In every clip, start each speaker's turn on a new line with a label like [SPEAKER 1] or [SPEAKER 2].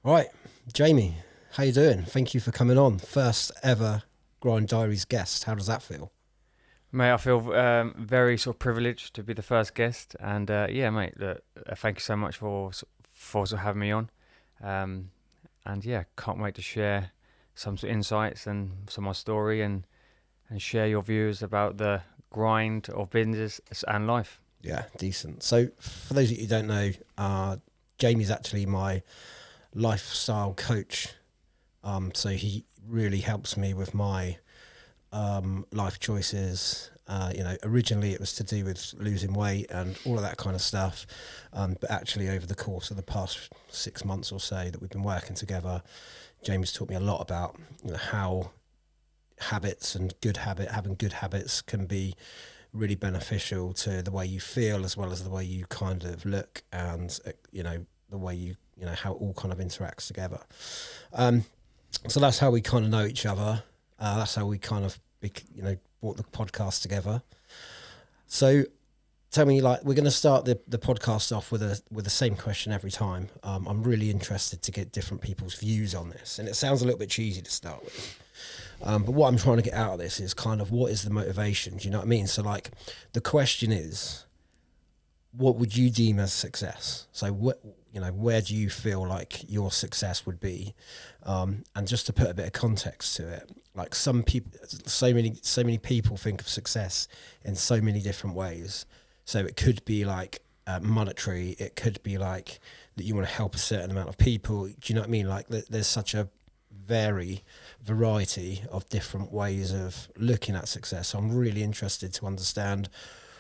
[SPEAKER 1] Right, Jamie, how you doing? Thank you for coming on. First ever Grind Diaries guest. How does that feel?
[SPEAKER 2] Mate, I feel very sort of privileged to be the first guest, and yeah, mate, thank you so much for sort of having me on, um, and yeah, can't wait to share some sort of insights and some of my story and share your views about the grind of business and life.
[SPEAKER 1] Yeah, decent. So, for those of you who don't know, Jamie's actually my lifestyle coach. So he really helps me with my life choices. Originally it was to do with losing weight and all of that kind of stuff. But actually, over the course of the past 6 months or so that we've been working together, Jamie's taught me a lot about how habits and having good habits can be really beneficial to the way you feel as well as the way you kind of look and the way how it all kind of interacts together. So that's how we kind of know each other. That's how we kind of brought the podcast together. So tell me, like, we're going to start the podcast off with the same question every time. I'm really interested to get different people's views on this, and it sounds a little bit cheesy to start with. But what I'm trying to get out of this is kind of what is the motivation? Do you know what I mean? So, like, the question is, what would you deem as success? So, where do you feel like your success would be? And just to put a bit of context to it, like some people, so many people think of success in so many different ways. So it could be like monetary. It could be like that you want to help a certain amount of people. Do you know what I mean? Like there's such a variety of different ways of looking at success. So I'm really interested to understand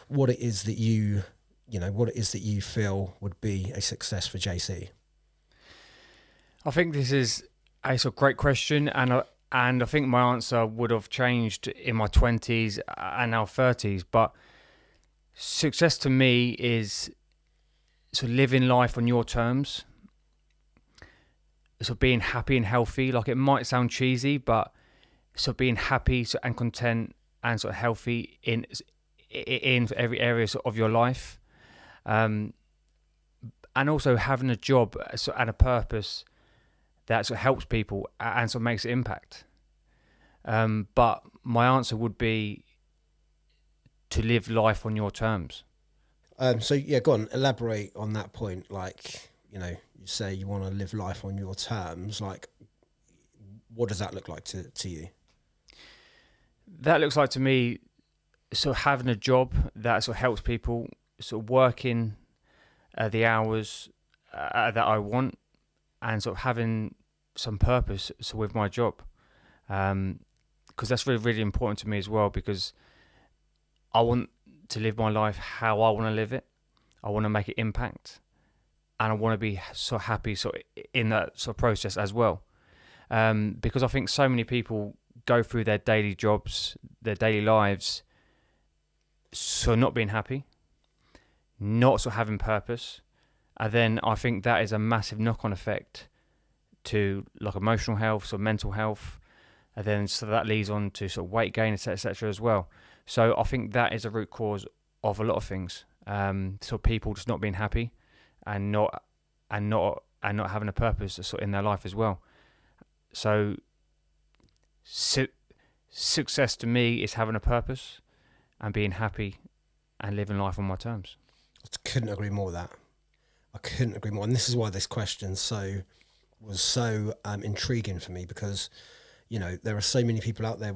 [SPEAKER 1] what it is that what it is that you feel would be a success for JC.
[SPEAKER 2] I think this is a sort of great question, and I think my answer would have changed in my 20s and now 30s, but success to me is sort of living life on your terms, sort of being happy and healthy. Like, it might sound cheesy, but sort of being happy and content and sort of healthy in every area of your life, and also having a job and a purpose that sort of helps people and sort of makes an impact. But my answer would be to live life on your terms.
[SPEAKER 1] So yeah, go on, elaborate on that point. Like, you say you want to live life on your terms. Like, what does that look like to you?
[SPEAKER 2] That looks like to me sort of having a job that sort of helps people, sort of working the hours that I want, and sort of having some purpose with my job. Because that's really, really important to me as well, because I want to live my life how I want to live it. I want to make an impact, and I want to be so happy in that sort of process as well. Because I think so many people go through their daily jobs, their daily lives, so not being happy, not sort of having purpose, and then I think that is a massive knock-on effect to like emotional health, so mental health, and then so that leads on to sort of weight gain, etc. as well. So I think that is a root cause of a lot of things. So people just not being happy and not having a purpose sort of in their life as well. So success to me is having a purpose and being happy and living life on my terms.
[SPEAKER 1] I couldn't agree more with that. I couldn't agree more. And this is why this question was so intriguing for me, because, there are so many people out there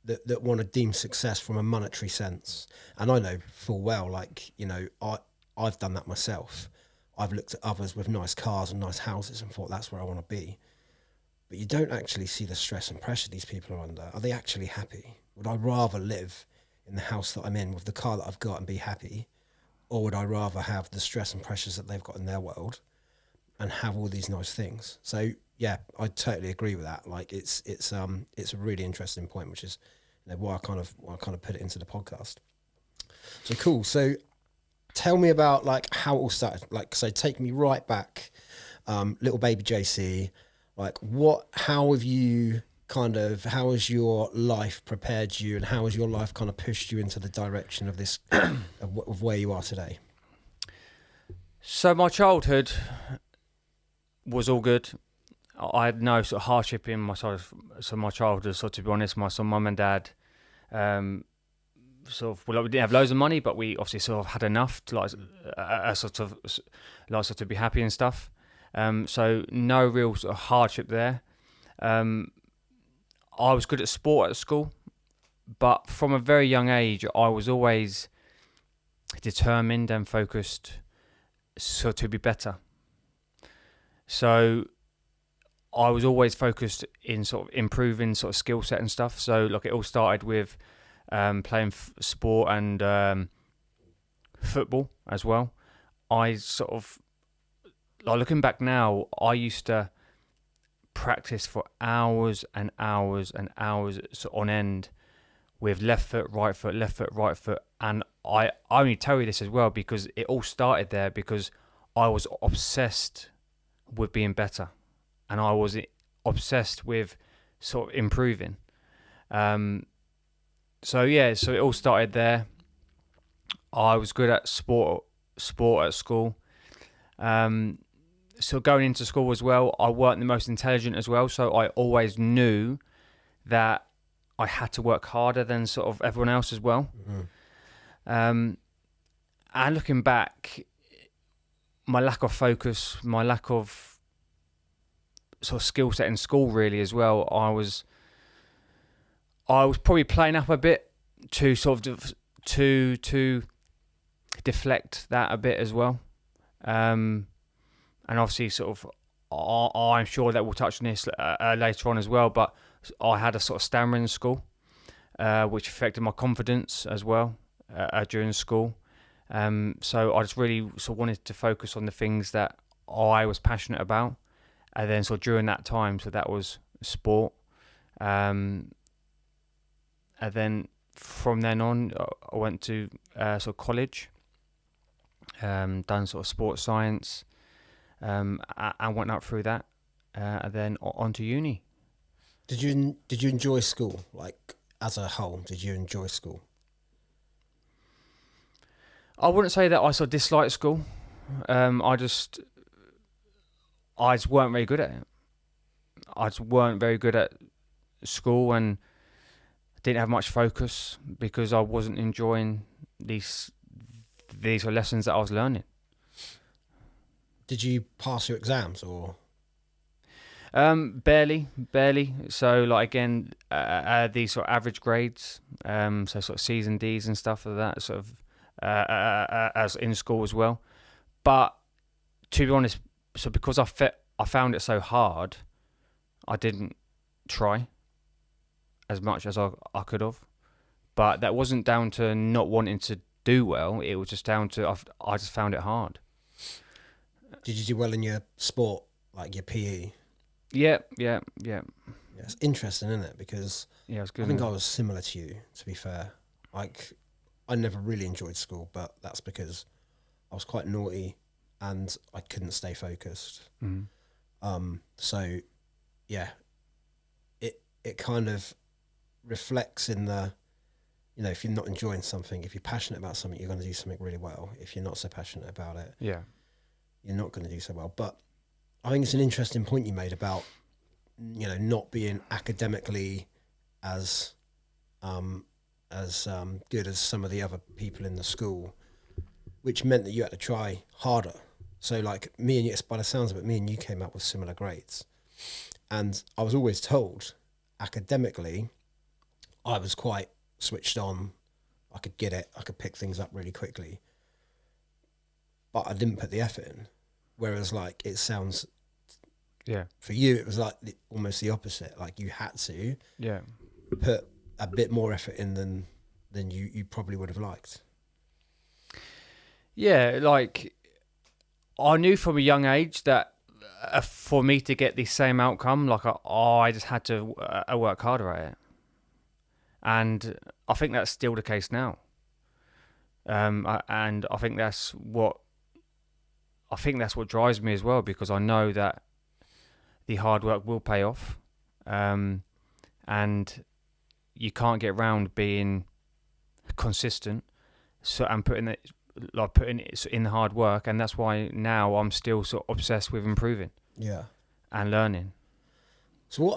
[SPEAKER 1] that want to deem success from a monetary sense. And I know full well, like, I've done that myself. I've looked at others with nice cars and nice houses and thought that's where I want to be. But you don't actually see the stress and pressure these people are under. Are they actually happy? Would I rather live in the house that I'm in with the car that I've got and be happy? Or would I rather have the stress and pressures that they've got in their world and have all these nice things? So yeah, I totally agree with that. Like it's a really interesting point, which is why I kind of put it into the podcast. So cool. So tell me about like how it all started. Like, so take me right back, little baby JC. Like how has your life prepared you, and how has your life kind of pushed you into the direction of this, of where you are today?
[SPEAKER 2] So my childhood was all good. I had no sort of hardship in my my childhood. So to be honest, my mum and dad, sort of, well, we didn't have loads of money, but we obviously sort of had enough to sort of be happy and stuff. So no real sort of hardship there. I was good at sport at school, but from a very young age, I was always determined and focused to be better. So I was always focused in sort of improving sort of skill set and stuff. So like it all started with playing sport and football as well. I sort of, like looking back now, I used to practice for hours and hours and hours on end with left foot, right foot, left foot, right foot. And I only tell you this as well because it all started there because I was obsessed with being better. And I was obsessed with sort of improving. So it all started there. I was good at sport at school. So going into school as well, I weren't the most intelligent as well. So I always knew that I had to work harder than sort of everyone else as well. Mm-hmm. And looking back, my lack of focus, my lack of sort of skill set in school really as well, I was probably playing up a bit to sort of to deflect that a bit as well. And obviously sort of I'm sure that we'll touch on this later on as well, but I had a sort of stammer in school, which affected my confidence as well during school. So I just really sort of wanted to focus on the things that I was passionate about. And then so during that time, so that was sport. And then from then on, I went to sort of college, done sort of sports science, and went up through that, and then on to uni.
[SPEAKER 1] Did you enjoy school, like as a whole? Did you enjoy school?
[SPEAKER 2] I wouldn't say that I sort of disliked school. I just weren't very good at it. I just weren't very good at school and didn't have much focus because I wasn't enjoying these lessons that I was learning.
[SPEAKER 1] Did you pass your exams or?
[SPEAKER 2] Barely. So like again, these sort of average grades, so sort of C's and D's and stuff like that, sort of as in school as well. But to be honest, so because I found it so hard, I didn't try as much as I could have. But that wasn't down to not wanting to do well. It was just down to I just found it hard.
[SPEAKER 1] Did you do well in your sport, like your PE?
[SPEAKER 2] Yeah.
[SPEAKER 1] It's interesting, isn't it? Because
[SPEAKER 2] it was good,
[SPEAKER 1] I think I was similar to you, to be fair. Like, I never really enjoyed school, but that's because I was quite naughty and I couldn't stay focused. Mm-hmm. So, yeah, it kind of reflects in the, you know, if you're not enjoying something, if you're passionate about something, you're going to do something really well. If you're not so passionate about it, you're not going to do so well. But I think it's an interesting point you made about, you know, not being academically as good as some of the other people in the school, which meant that you had to try harder. So like me and you, by the sounds of it, me and you came up with similar grades. And I was always told academically, I was quite switched on. I could get it. I could pick things up really quickly. But I didn't put the effort in. Whereas like it sounds, for you, it was like almost the opposite. Like you had to put a bit more effort in than you probably would have liked.
[SPEAKER 2] Yeah, like I knew from a young age that for me to get the same outcome, like I just had to work harder at it. And I think that's still the case now. And I think that's what drives me as well, because I know that the hard work will pay off. And you can't get around being consistent, and putting it in the hard work, and that's why now I'm still sort of obsessed with improving.
[SPEAKER 1] Yeah.
[SPEAKER 2] and learning.
[SPEAKER 1] So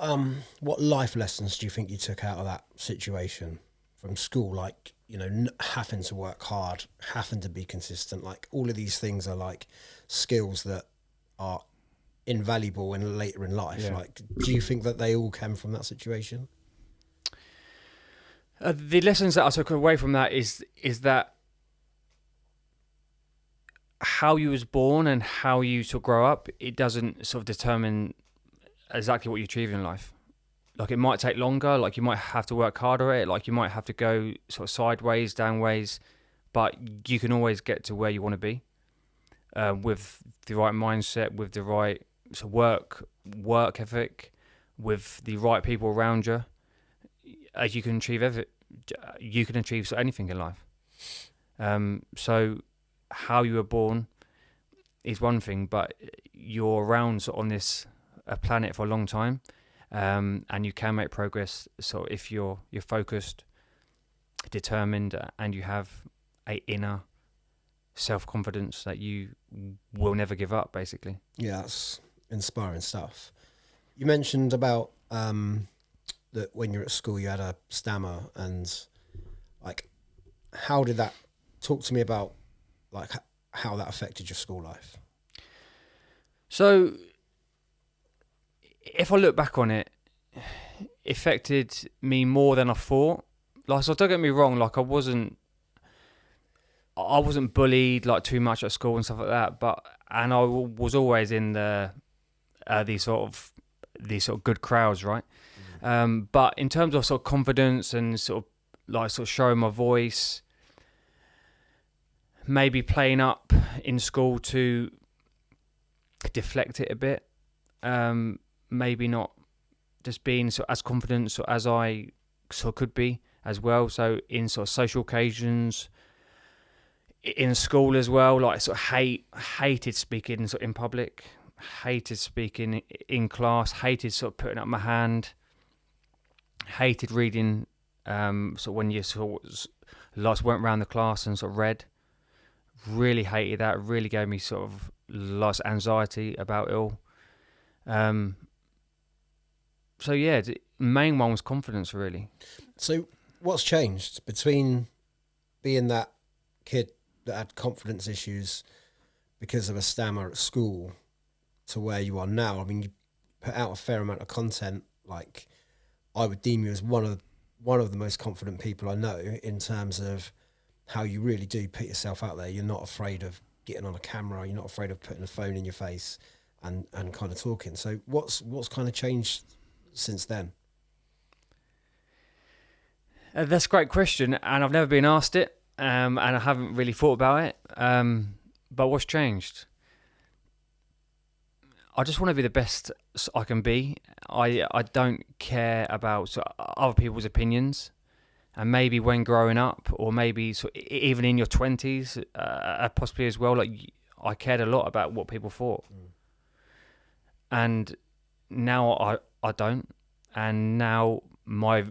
[SPEAKER 1] what life lessons do you think you took out of that situation from school? Like, you know, having to work hard, having to be consistent, like all of these things are like skills that are invaluable in later in life.
[SPEAKER 2] Yeah.
[SPEAKER 1] Like, do you think that they all came from that situation?
[SPEAKER 2] The lessons that I took away from that is that how you was born and how you sort of grow up, it doesn't sort of determine exactly what you achieve in life. Like, it might take longer, like you might have to work harder at it, like you might have to go sort of sideways, downways, but you can always get to where you want to be with the right mindset, with the right sort of work ethic, with the right people around you. You can achieve you can achieve sort of anything in life. So how you were born is one thing, but you're around sort of on this planet for a long time, and you can make progress. So if you're focused, determined, and you have a inner self-confidence that you will never give up, basically.
[SPEAKER 1] Yeah, that's inspiring stuff. You mentioned about that when you're at school you had a stammer, and like, how did that, talk to me about like how that affected your school life?
[SPEAKER 2] So if I look back on it, it affected me more than I thought. Like, so don't get me wrong, like I wasn't bullied like too much at school and stuff like that, and I was always in these sort of good crowds, right? But in terms of sort of confidence and sort of showing my voice, maybe playing up in school to deflect it a bit, maybe not just being sort of as confident as I sort of could be as well. So in sort of social occasions, in school as well, like sort of hated speaking sort of in public, hated speaking in class, hated sort of putting up my hand, hated reading. So when you sort of lots went around the class and sort of read, really hated that. Really gave me sort of lots of anxiety about it all. So yeah, the main one was confidence, really.
[SPEAKER 1] So what's changed between being that kid that had confidence issues because of a stammer at school to where you are now? I mean, you put out a fair amount of content. Like, I would deem you as one of the most confident people I know in terms of how you really do put yourself out there. You're not afraid of getting on a camera. You're not afraid of putting a phone in your face and kind of talking. So what's kind of changed since then?
[SPEAKER 2] That's a great question, and I've never been asked it, and I haven't really thought about it. But what's changed? I just want to be the best I can be. I don't care about other people's opinions. And maybe when growing up, or maybe even in your 20s, possibly as well, like I cared a lot about what people thought. And now I don't. And now my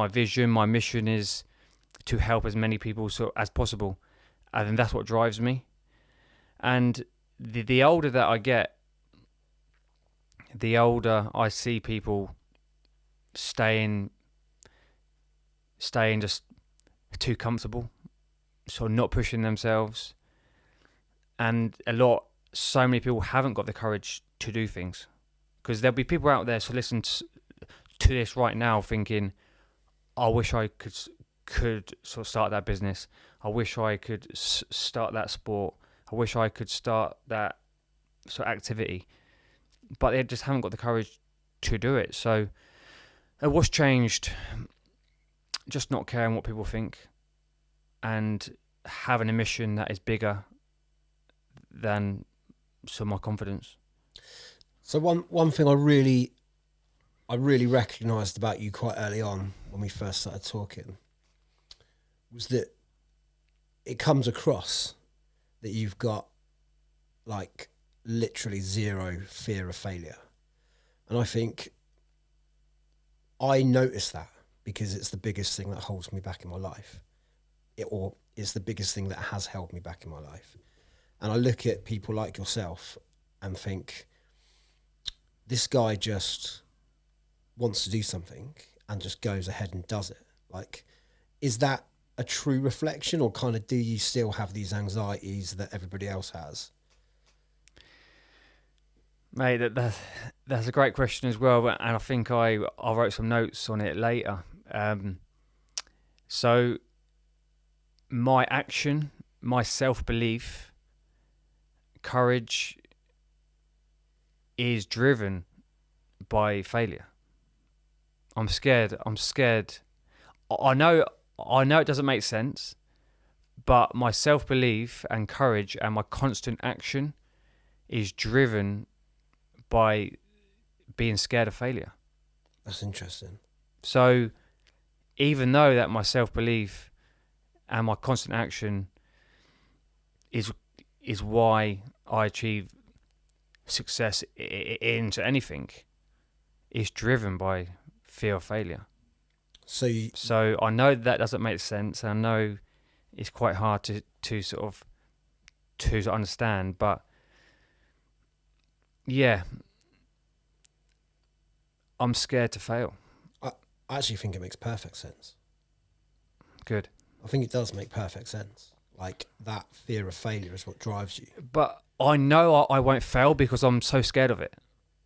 [SPEAKER 2] vision, my mission is to help as many people as possible, and then that's what drives me. And the older that I get, the older I see people staying just too comfortable, so not pushing themselves, and so many people haven't got the courage to do things, because there'll be people out there listen to this right now thinking, I wish I could sort of start that business. I wish I could start that sport. I wish I could start that sort of activity, but they just haven't got the courage to do it. So what's changed? Just not caring what people think, and having a mission that is bigger than my confidence.
[SPEAKER 1] So one thing I really recognised about you quite early on when we first started talking was that it comes across that you've got like literally zero fear of failure. And I think I notice that because it's the biggest thing that holds me back in my life, or it's the biggest thing that has held me back in my life. And I look at people like yourself and think, this guy just wants to do something and just goes ahead and does it. Like, is that a true reflection, or kind of do you still have these anxieties that everybody else has?
[SPEAKER 2] Mate, that's a great question as well, and I think I wrote some notes on it later. So my action, my self-belief, courage is driven by failure. I'm scared. I know it doesn't make sense, but my self-belief and courage and my constant action is driven by being scared of failure.
[SPEAKER 1] That's interesting.
[SPEAKER 2] So even though that my self-belief and my constant action is why I achieve success into anything, it's driven by fear of failure. So I know that doesn't make sense. I know it's quite hard to sort of to understand, but yeah, I'm scared to fail.
[SPEAKER 1] I actually think it makes perfect sense.
[SPEAKER 2] Good.
[SPEAKER 1] I think it does make perfect sense. Like, that fear of failure is what drives you.
[SPEAKER 2] But I know I won't fail because I'm so scared of it.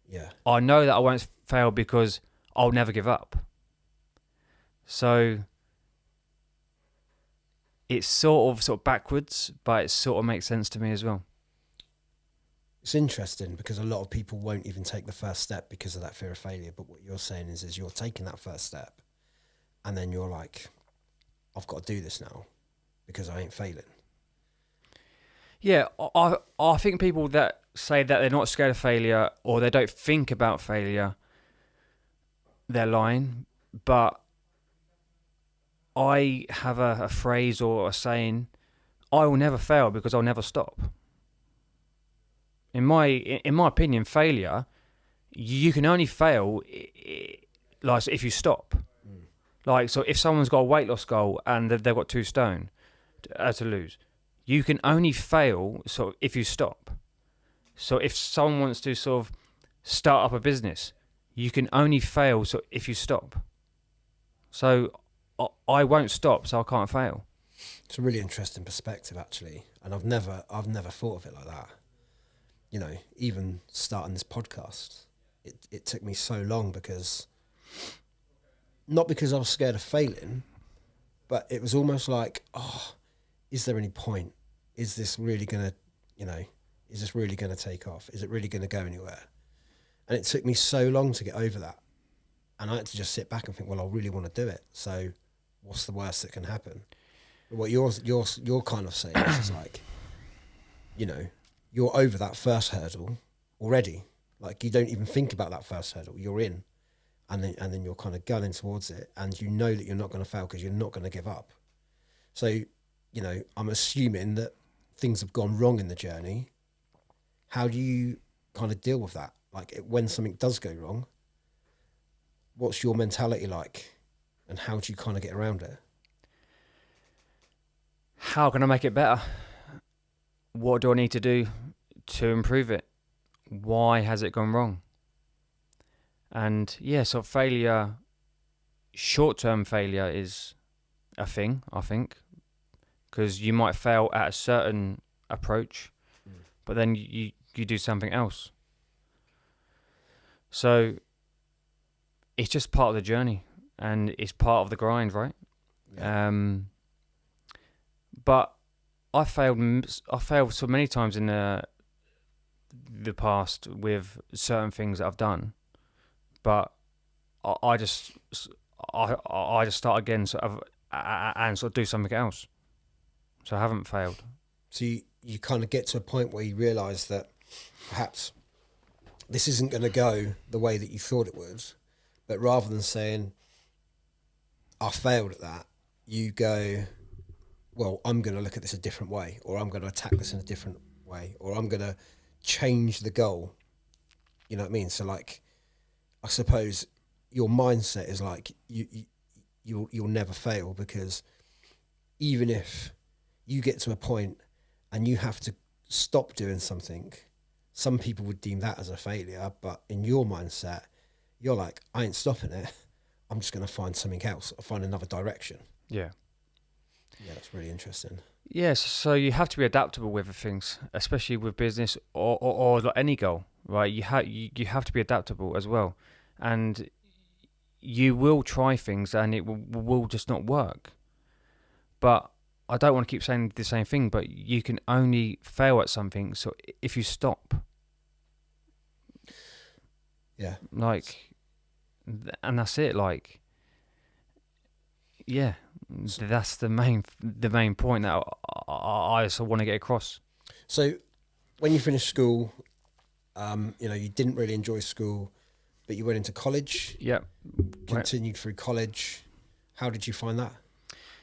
[SPEAKER 1] Yeah.
[SPEAKER 2] I know that I won't fail because I'll never give up. So it's sort of backwards, but it sort of makes sense to me as well.
[SPEAKER 1] It's interesting because a lot of people won't even take the first step because of that fear of failure. But what you're saying is you're taking that first step and then you're like, I've got to do this now because I ain't failing.
[SPEAKER 2] Yeah, I think people that say that they're not scared of failure or they don't think about failure, they're lying. But I have a phrase or a saying, I will never fail because I'll never stop. In my opinion, failure, you can only fail like if you stop. Like, so if someone's got a weight loss goal and they've got 2 stone to lose, you can only fail if you stop. So if someone wants to sort of start up a business, you can only fail if you stop. So I won't stop, so I can't fail.
[SPEAKER 1] It's a really interesting perspective, actually, and I've never thought of it like that. You know, even starting this podcast, it took me so long because, not because I was scared of failing, but it was almost like, oh, is there any point? Is this really going to, is this really going to take off? Is it really going to go anywhere? And it took me so long to get over that. And I had to just sit back and think, well, I really want to do it. So what's the worst that can happen? What you're kind of saying is like, you're over that first hurdle already. Like, you don't even think about that first hurdle. You're in, and then you're kind of gunning towards it, and you know that you're not going to fail because you're not going to give up. So, I'm assuming that things have gone wrong in the journey. How do you kind of deal with that? Like, when something does go wrong, what's your mentality like, and how do you kind of get around it?
[SPEAKER 2] How can I make it better? What do I need to do to improve it? Why has it gone wrong? And yeah, so failure, short-term failure is a thing, I think, because you might fail at a certain approach, but then you do something else. So it's just part of the journey, and it's part of the grind, right? Yeah. But I failed so many times in the past with certain things that I've done, but I just start again and do something else. So I haven't failed.
[SPEAKER 1] So you kind of get to a point where you realise that perhaps this isn't going to go the way that you thought it would, but rather than saying, I failed at that, you go, well, I'm going to look at this a different way, or I'm going to attack this in a different way, or I'm going to change the goal. You know what I mean? So, like, I suppose your mindset is like you'll never fail, because even if you get to a point and you have to stop doing something some people would deem that as a failure, but in your mindset, you're like, I ain't stopping it. I'm just going to find something else or find another direction.
[SPEAKER 2] Yeah.
[SPEAKER 1] Yeah, that's really interesting.
[SPEAKER 2] Yes, so you have to be adaptable with things, especially with business or like any goal, right? You have to be adaptable as well, and you will try things and it will just not work. But I don't want to keep saying the same thing, but you can only fail at something so if you stop.
[SPEAKER 1] Yeah.
[SPEAKER 2] Like, and that's it. Like, yeah, that's the main point that I also want to get across.
[SPEAKER 1] So when you finished school, you didn't really enjoy school, but you went into college.
[SPEAKER 2] Yeah.
[SPEAKER 1] Continued through college. How did you find that?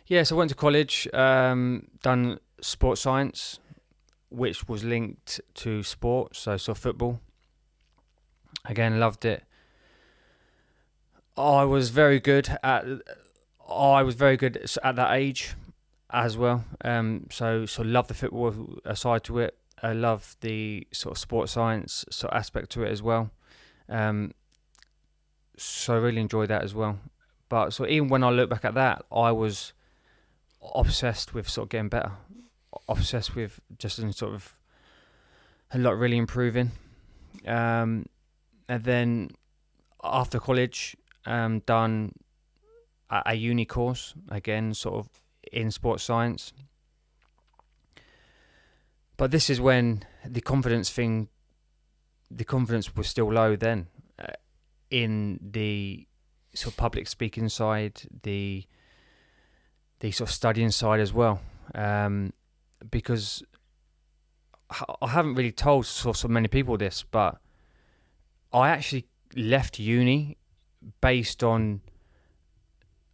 [SPEAKER 2] Yeah, so I went to college, done sports science, which was linked to sport, so football. Again, loved it. I was very good at that age as well. So loved the football side to it. I love the sort of sports science sort of aspect to it as well. So I really enjoyed that as well. But so even when I look back at that, I was obsessed with sort of getting better, obsessed with just in sort of really improving. And then after college, done a uni course again, sort of in sports science. But this is when the confidence was still low then, in the sort of public speaking side, the sort of studying side as well, because I haven't really told so many people this, but I actually left uni based on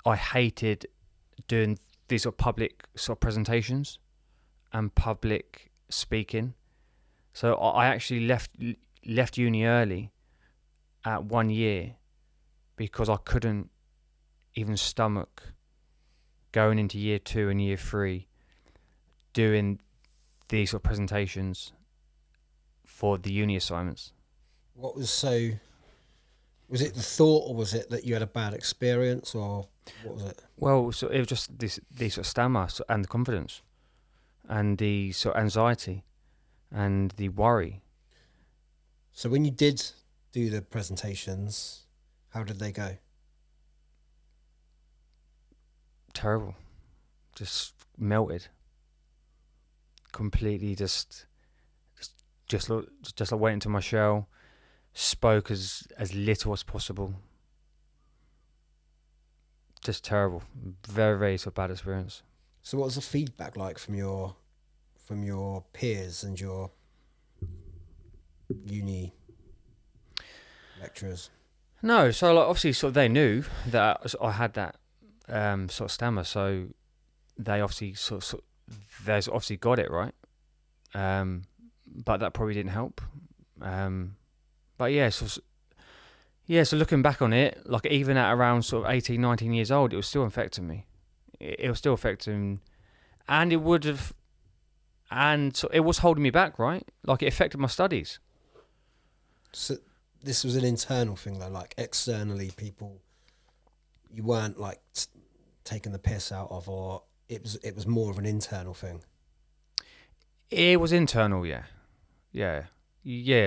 [SPEAKER 2] I hated doing these sort of public sort of presentations and public speaking. So I actually left uni early at 1 year because I couldn't even stomach going into year 2 and year 3 doing these sort of presentations for the uni assignments.
[SPEAKER 1] Was it the thought, or was it that you had a bad experience, or what was it?
[SPEAKER 2] Well, so it was just the sort of stammer and the confidence and the sort of anxiety and the worry.
[SPEAKER 1] So when you did do the presentations, how did they go?
[SPEAKER 2] Terrible. Just melted. Completely just like went into my shell. Spoke as little as possible. Just terrible. Very, very sort of bad experience.
[SPEAKER 1] So what was the feedback like from your peers and your uni lecturers?
[SPEAKER 2] No, so like obviously sort of they knew that I had that sort of stammer, so they obviously they obviously got it right. But that probably didn't help. But yeah, so looking back on it, like even at around sort of 18, 19 years old, it was still affecting me. It was still affecting, and it would have, and so it was holding me back, right? Like it affected my studies.
[SPEAKER 1] So this was an internal thing though, like externally people, you weren't like taking the piss out of, or it was more of an internal thing.
[SPEAKER 2] It was internal, yeah.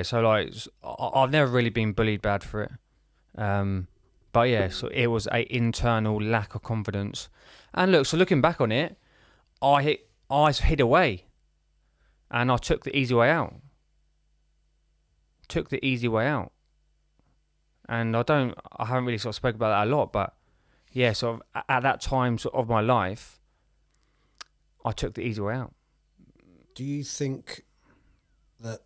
[SPEAKER 2] So like I've never really been bullied bad for it, but yeah, so it was a internal lack of confidence. And look, so looking back on it, I hid away, and I took the easy way out. And I haven't really sort of spoke about that a lot, but yeah, sort of at that time sort of my life, I took the easy way out.
[SPEAKER 1] Do you think that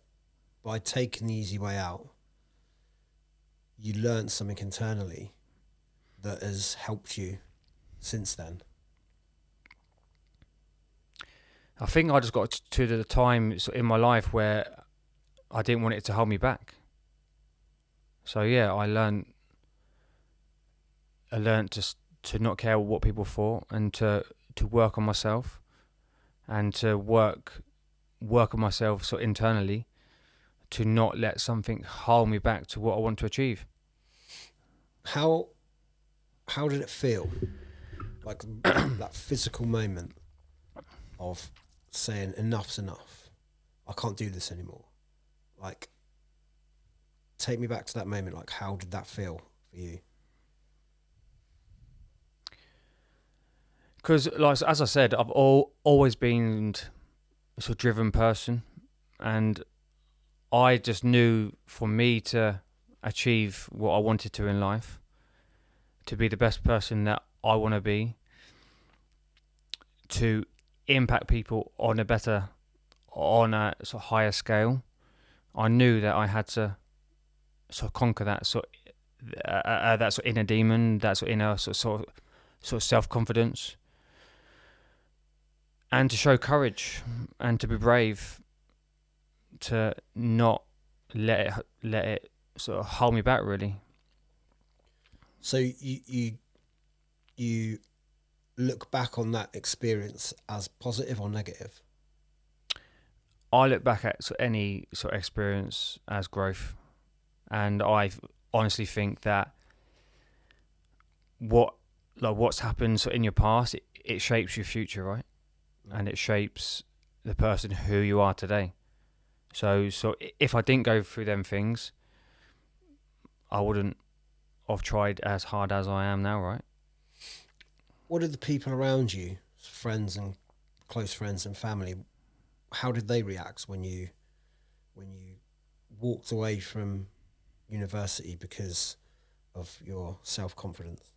[SPEAKER 1] by taking the easy way out, you learned something internally that has helped you since then?
[SPEAKER 2] I think I just got to the time in my life where I didn't want it to hold me back. So yeah, I learned just to not care what people thought, and to work on myself, and to work on myself internally, to not let something hold me back to what I want to achieve.
[SPEAKER 1] How did it feel? Like that physical moment of saying enough's enough. I can't do this anymore. Like, take me back to that moment. Like, how did that feel for you?
[SPEAKER 2] Because, like as I said, I've always been a sort of driven person, and I just knew for me to achieve what I wanted to in life, to be the best person that I want to be, to impact people on a sort of higher scale, I knew that I had to sort of conquer that sort of inner demon, that sort of inner sort of self-confidence, and to show courage and to be brave, to not let it sort of hold me back, really.
[SPEAKER 1] So you look back on that experience as positive or negative?
[SPEAKER 2] I look back at any sort of experience as growth, and I honestly think that what's happened in your past, it shapes your future, right? And it shapes the person who you are today. So if I didn't go through them things, I wouldn't have tried as hard as I am now, right?
[SPEAKER 1] What did the people around you, friends and close friends and family, how did they react when you walked away from university because of your self-confidence?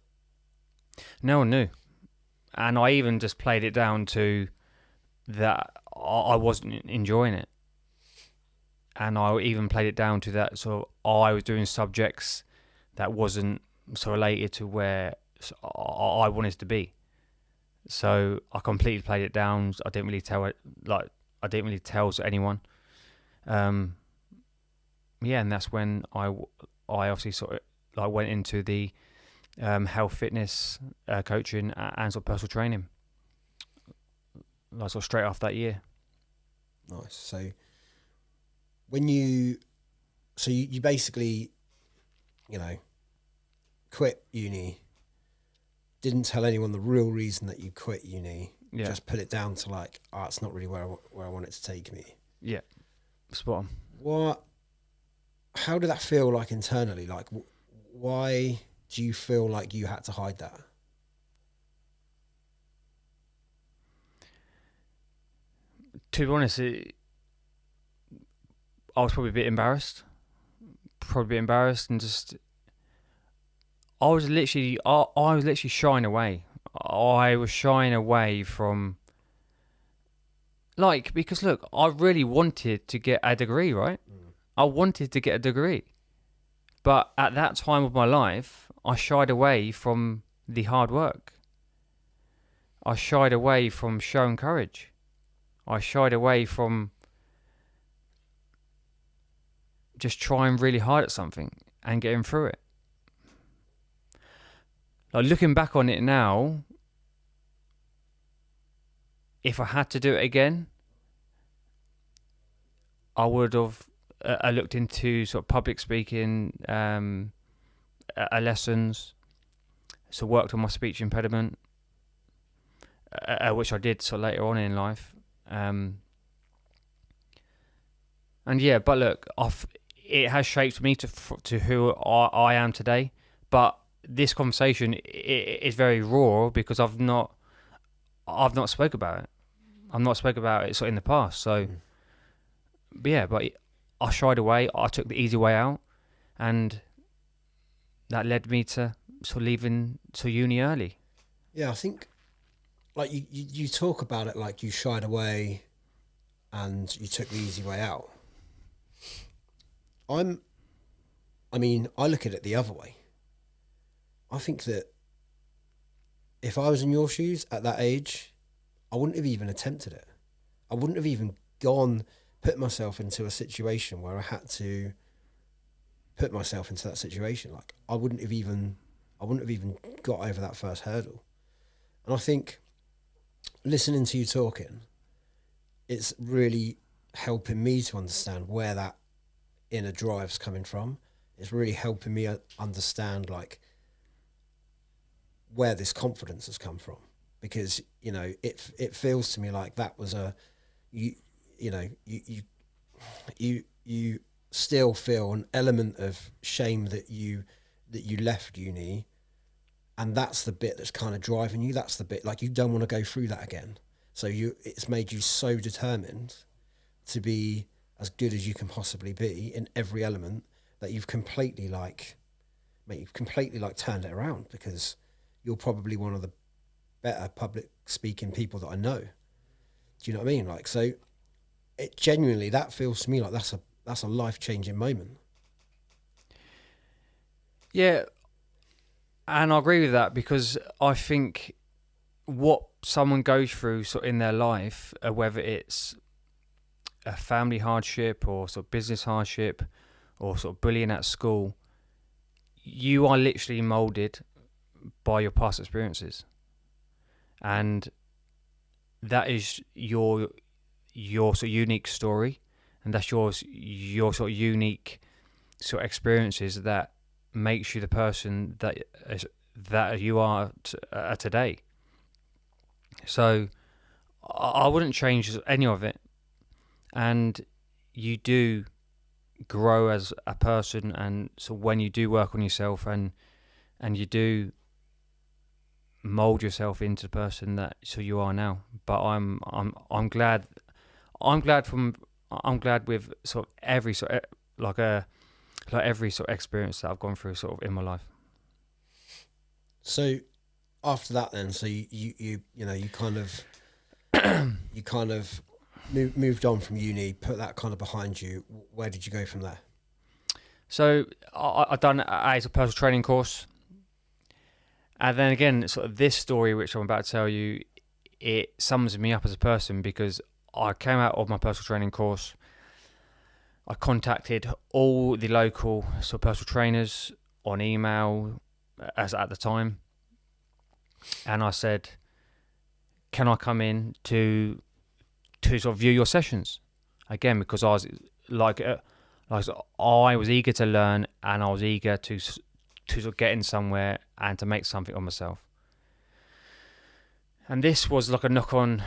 [SPEAKER 2] No one knew. And I even just played it down to that I wasn't enjoying it. And I even played it down to that I was doing subjects that wasn't so related to where I wanted to be. So I completely played it down. I didn't really tell anyone. And that's when I obviously went into the health, fitness, coaching, and personal training. Straight after that year.
[SPEAKER 1] Nice. So when you basically, quit uni, didn't tell anyone the real reason that you quit uni. Yeah. Just put it down to it's not really where I want it to take me.
[SPEAKER 2] Yeah, spot
[SPEAKER 1] on. How did that feel like internally? Like, why do you feel like you had to hide that?
[SPEAKER 2] To be honest, I was probably a bit embarrassed. And just I was literally shying away. I was shying away from, because look, I really wanted to get a degree, right? I wanted to get a degree. But at that time of my life, I shied away from the hard work. I shied away from showing courage. I shied away from just trying really hard at something and getting through it. Looking back on it now, if I had to do it again, I would have looked into public speaking lessons, worked on my speech impediment, which I did later on in life. And yeah, but look, it has shaped me to who I am today. But this conversation is very raw because I've not spoke about it. I've not spoke about it in the past. So, but I shied away. I took the easy way out, and that led me to leaving uni early.
[SPEAKER 1] Yeah, I think you talk about it like you shied away, and you took the easy way out. I look at it the other way. I think that if I was in your shoes at that age, I wouldn't have even attempted it. I wouldn't have even put myself into a situation where I had to put myself into that situation. I wouldn't have even got over that first hurdle. And I think listening to you talking, it's really helping me to understand where that inner drive's coming from. It's really helping me understand like where this confidence has come from, because you know it feels to me like that was a you you know you still feel an element of shame that you left uni, and that's the bit that's kind of driving you. That's the bit like you don't want to go through that again. So it's made you so determined to be as good as you can possibly be in every element that you've completely like turned it around, because you're probably one of the better public speaking people that I know. Do you know what I mean? Like, so it genuinely, that feels to me like that's a life-changing moment.
[SPEAKER 2] Yeah, and I agree with that, because I think what someone goes through sort of in their life, whether it's a family hardship or sort of business hardship or sort of bullying at school, you are literally molded by your past experiences, and that is your sort of unique story, and that's your sort of unique sort of experiences that makes you the person that you are today. So I wouldn't change any of it, and you do grow as a person, and so when you do work on yourself and you do mold yourself into the person that so you are now. But I'm glad with sort of every sort of like every sort of experience that I've gone through sort of in my life.
[SPEAKER 1] So after that then, so you know, you kind of moved on from uni, put that kind of behind you. Where did you go from there?
[SPEAKER 2] So I've done a personal training course. And then again, sort of this story, which I'm about to tell you, it sums me up as a person, because I came out of my personal training course. I contacted all the local sort of personal trainers on email as at the time. And I said, can I come in to sort of view your sessions? Again, because I was I was eager to learn, and I was eager to sort of get in somewhere and to make something of myself. And this was like a knock on.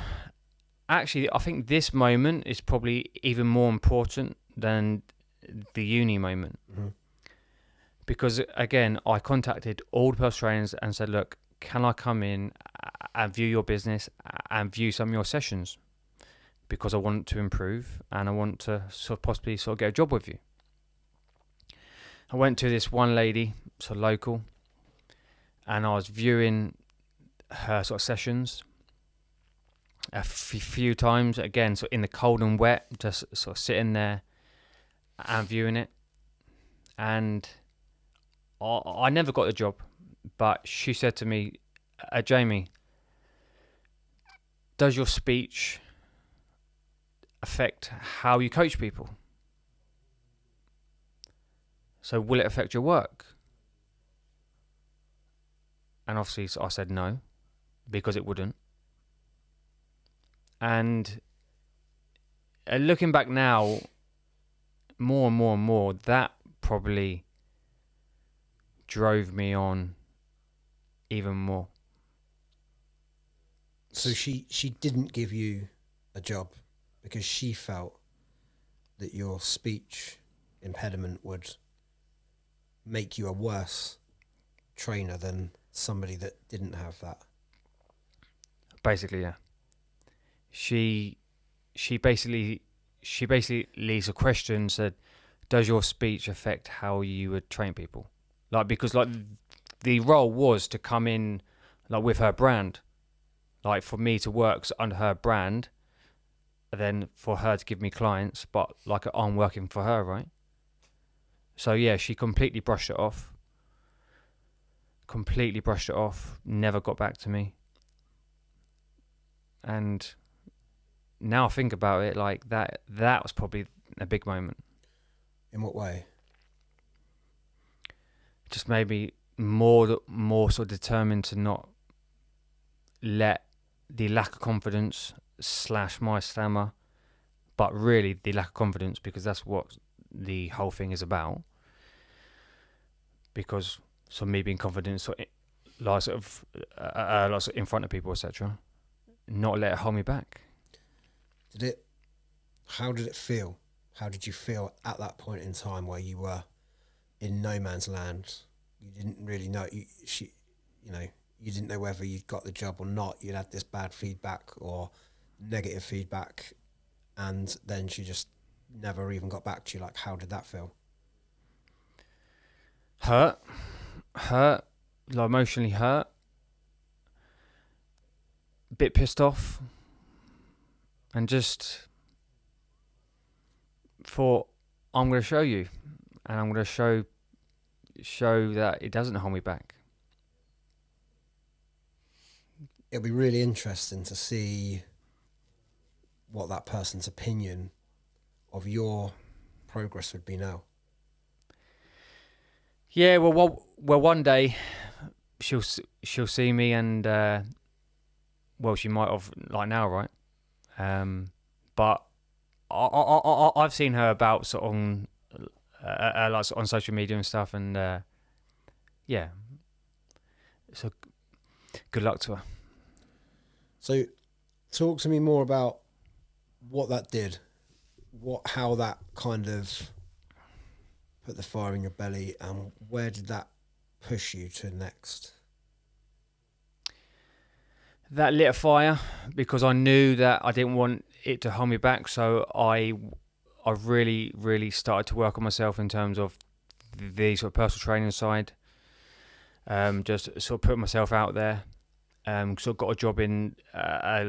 [SPEAKER 2] Actually, I think this moment is probably even more important than the uni moment. Mm-hmm. Because again, I contacted all the personal trainers and said, look, can I come in and view your business and view some of your sessions? Because I want to improve and I want to sort of possibly sort of get a job with you. I went to this one lady, sort of local, and I was viewing her sort of sessions a few times, again, so in the cold and wet, just sort of sitting there and viewing it. And I never got the job, but she said to me, Jamie, does your speech affect how you coach people? So will it affect your work? And obviously I said no, because it wouldn't. And looking back now, more and more and more, that probably drove me on even more.
[SPEAKER 1] So she didn't give you a job because she felt that your speech impediment would make you a worse trainer than somebody that didn't have that.
[SPEAKER 2] Basically, yeah. She basically leaves a question, said, does your speech affect how you would train people? Like, because like the role was to come in like with her brand, like for me to work under her brand, and then for her to give me clients, but like I'm working for her, right? So yeah, she completely brushed it off. Never got back to me. And now I think about it, like that was probably a big moment.
[SPEAKER 1] In what way?
[SPEAKER 2] Just maybe more sort of determined to not let the lack of confidence / my stammer, but really the lack of confidence, because that's what the whole thing is about. Because so me being confident, like sort of in front of people, etc. Not let it hold me back.
[SPEAKER 1] How did it feel? How did you feel at that point in time where you were in no man's land? You didn't really know you didn't know whether you'd got the job or not. You'd had this bad feedback or negative feedback, and then she just never even got back to you. Like, how did that feel?
[SPEAKER 2] Hurt, like emotionally hurt, a bit pissed off, and just thought, I'm going to show you, and I'm going to show that it doesn't hold me back.
[SPEAKER 1] It'll be really interesting to see what that person's opinion of your progress would be now.
[SPEAKER 2] Yeah, well, one day she'll see me, and well, she might have, like now, right? But I've seen her about sort of like on social media and stuff, and yeah. So good luck to her.
[SPEAKER 1] So, talk to me more about what that did, how that kind of put the fire in your belly, and where did that push you to next?
[SPEAKER 2] That lit a fire because I knew that I didn't want it to hold me back. So I really, really started to work on myself in terms of the sort of personal training side. Just sort of put myself out there. Sort of got a job in a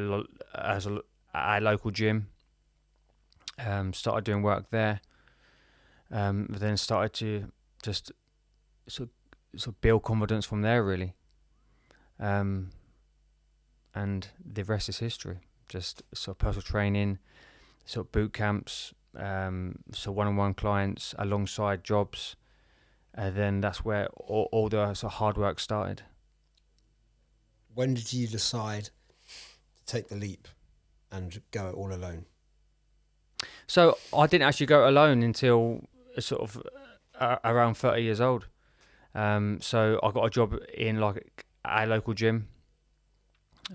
[SPEAKER 2] local gym. Started doing work there. Then started to just sort of build confidence from there, really. And the rest is history. Just sort of personal training, sort of boot camps, so one-on-one clients alongside jobs. Then that's where all the sort of hard work started.
[SPEAKER 1] When did you decide to take the leap and go it all alone?
[SPEAKER 2] So I didn't actually go alone until sort of around 30 years old. So I got a job in like a local gym.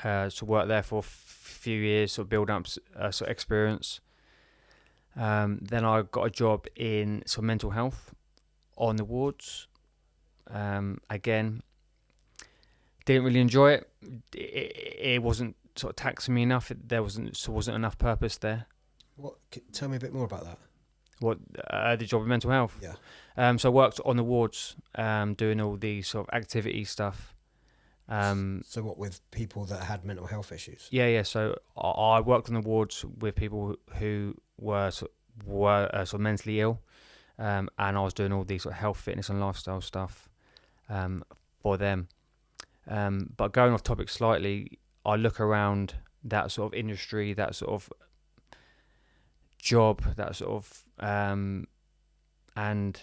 [SPEAKER 2] So worked there for a few years, sort of build up sort of experience. Then I got a job in sort of mental health on the wards. Again, didn't really enjoy it. It wasn't sort of taxing me enough. There wasn't enough purpose there.
[SPEAKER 1] Tell me a bit more about that.
[SPEAKER 2] What the job in mental health?
[SPEAKER 1] Yeah.
[SPEAKER 2] So I worked on the wards, doing all the sort of activity stuff.
[SPEAKER 1] So what, with people that had mental health issues?
[SPEAKER 2] Yeah. So I worked on the wards with people who were sort of mentally ill, and I was doing all these sort of health, fitness, and lifestyle stuff for them. But going off topic slightly, I look around that sort of industry, that sort of job, that sort of and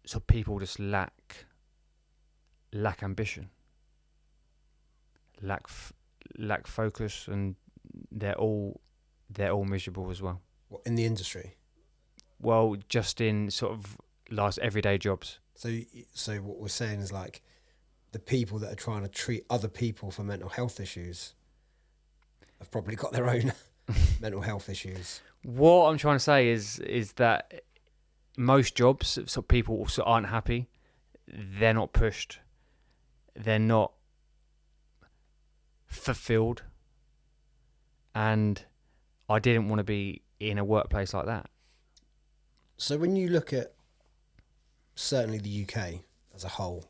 [SPEAKER 2] so people just lack ambition, lack focus, and they're all miserable as well.
[SPEAKER 1] What, in the industry?
[SPEAKER 2] Well, just in sort of last everyday jobs.
[SPEAKER 1] So what we're saying is, like, the people that are trying to treat other people for mental health issues have probably got their own mental health issues.
[SPEAKER 2] What I'm trying to say is that most jobs, so people also aren't happy. They're not pushed. They're not fulfilled. And I didn't want to be in a workplace like that.
[SPEAKER 1] So when you look at certainly the UK as a whole,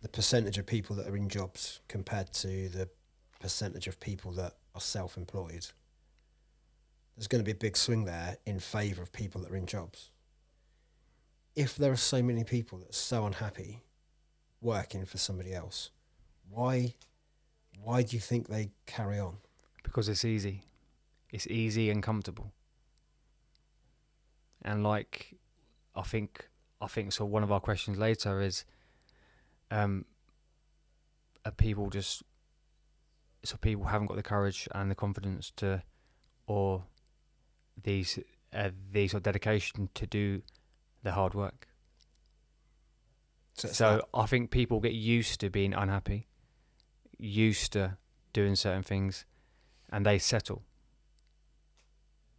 [SPEAKER 1] the percentage of people that are in jobs compared to the percentage of people that are self-employed, there's going to be a big swing there in favour of people that are in jobs. If there are so many people that are so unhappy working for somebody else, why do you think they carry on?
[SPEAKER 2] Because it's easy. It's easy and comfortable. And like, I think so one of our questions later is, are people just, so people haven't got the courage and the confidence to, or these the sort of dedication to do the hard work.
[SPEAKER 1] So, it's
[SPEAKER 2] So
[SPEAKER 1] that-
[SPEAKER 2] I think people get used to being unhappy, used to doing certain things, and they settle.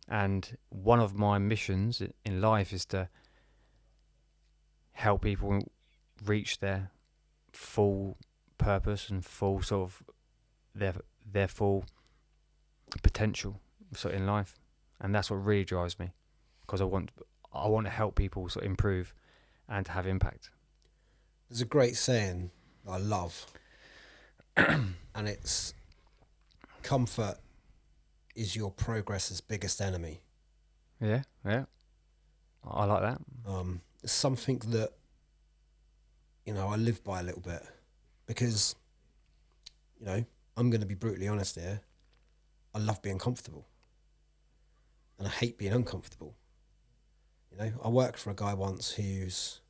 [SPEAKER 2] And one of my missions in life is to help people reach their full purpose and full sort of their full potential sort of in life, and that's what really drives me, because I want to help people sort of improve and to have impact.
[SPEAKER 1] There's a great saying that I love, and it's comfort is your progress's biggest enemy.
[SPEAKER 2] Yeah, I like that.
[SPEAKER 1] It's something that, I live by a little bit, because, I'm going to be brutally honest here. I love being comfortable, and I hate being uncomfortable. I worked for a guy once whose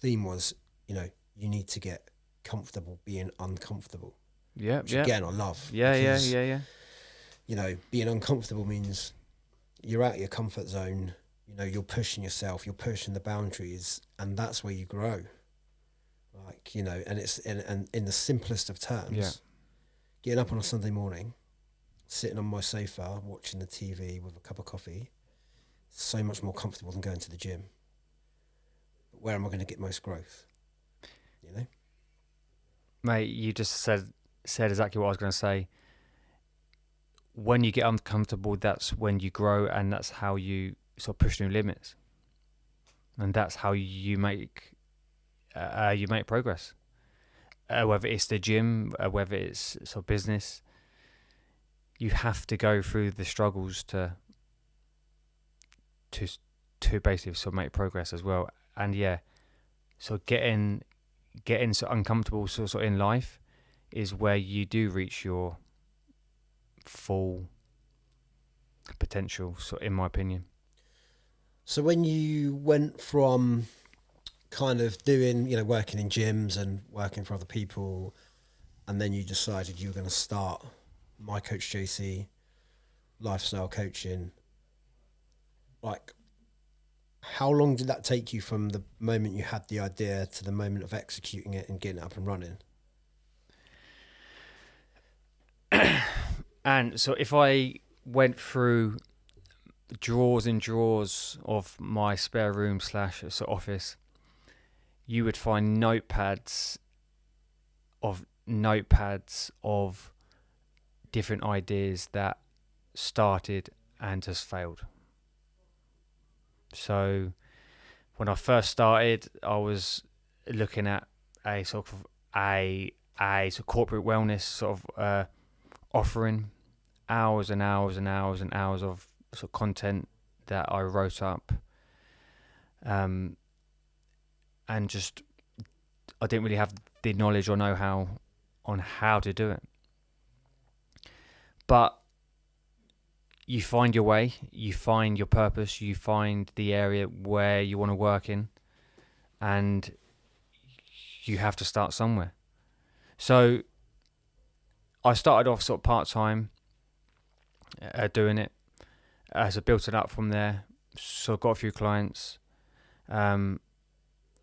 [SPEAKER 1] theme was, you need to get comfortable being uncomfortable.
[SPEAKER 2] Yeah,
[SPEAKER 1] Which again, I love.
[SPEAKER 2] Yeah.
[SPEAKER 1] Being uncomfortable means you're out of your comfort zone. You're pushing yourself, you're pushing the boundaries, and that's where you grow. And it's in the simplest of terms, getting up on a Sunday morning, sitting on my sofa, watching the TV with a cup of coffee, so much more comfortable than going to the gym. But where am I going to get most growth?
[SPEAKER 2] Mate, you just said exactly what I was going to say. When you get uncomfortable, that's when you grow, and that's how you sort of push new limits, and that's how you make progress. Whether it's the gym, whether it's sort of business, you have to go through the struggles to basically sort of make progress as well. And so getting so uncomfortable sort of in life is where you do reach your full potential, so in my opinion.
[SPEAKER 1] So when you went from kind of doing, working in gyms and working for other people, and then you decided you were going to start My Coach JC, lifestyle coaching, like, how long did that take you from the moment you had the idea to the moment of executing it and getting it up and running?
[SPEAKER 2] And so if I went through drawers and drawers of my spare room / sort of office, you would find notepads of different ideas that started and just failed. So when I first started, I was looking at a sort of corporate wellness sort of offering, hours and hours and hours and hours of sort of content that I wrote up, and just I didn't really have the knowledge or know-how on how to do it. But you find your way, you find your purpose, you find the area where you want to work in, and you have to start somewhere. So I started off sort of part-time doing it, as I built it up from there. So I got a few clients, and